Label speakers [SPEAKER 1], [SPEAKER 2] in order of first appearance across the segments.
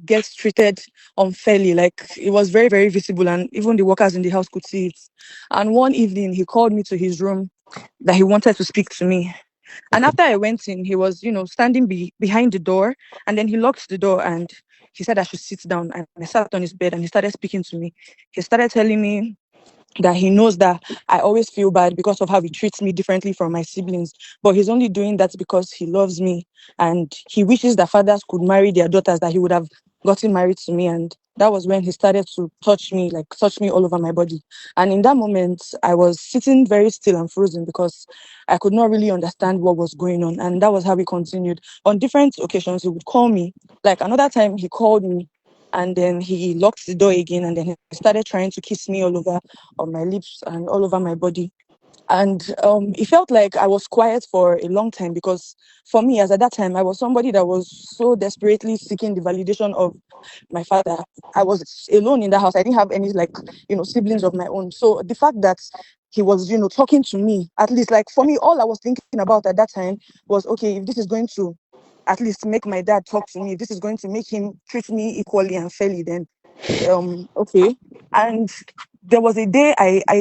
[SPEAKER 1] gets treated unfairly. Like it was very, very visible, and even the workers in the house could see it. And one evening, he called me to his room that he wanted to speak to me. And
[SPEAKER 2] Okay.
[SPEAKER 1] after I went in, he was, standing behind the door, and then he locked the door and he said I should sit down. And I sat on his bed and he started speaking to me. He started telling me that he knows that I always feel bad because of how he treats me differently from my siblings. But he's only doing that because he loves me and he wishes that fathers could marry their daughters, that he would have gotten married to me. And that was when he started to touch me all over my body. And in that moment, I was sitting very still and frozen because I could not really understand what was going on. And that was how we continued. On different occasions, he would call me. Like another time, he called me and then he locked the door again and then he started trying to kiss me all over on my lips and all over my body. And it felt like I was quiet for a long time because for me, as at that time, I was somebody that was so desperately seeking the validation of my father. I was alone in the house. I didn't have any siblings of my own. So the fact that he was, talking to me, at least like for me, all I was thinking about at that time was, okay, if this is going to at least make my dad talk to me, if this is going to make him treat me equally and fairly, then okay. And there was a day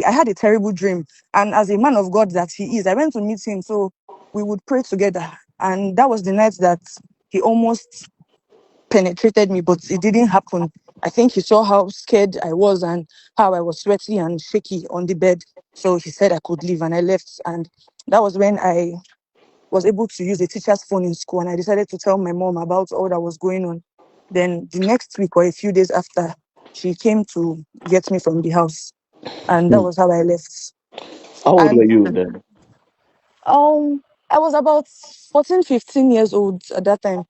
[SPEAKER 1] I had a terrible dream, and as a man of God that he is, I went to meet him so we would pray together. And that was the night that he almost penetrated me, but it didn't happen. I think he saw how scared I was and how I was sweaty and shaky on the bed, so he said I could leave and I left. And that was when I was able to use a teacher's phone in school, and I decided to tell my mom about all that was going on. Then the next week or a few days after, she came to get me from the house, and that
[SPEAKER 2] Hmm.
[SPEAKER 1] was how I left.
[SPEAKER 2] How old were
[SPEAKER 1] And
[SPEAKER 2] you then?
[SPEAKER 1] I was about 14, 15 years old at that time.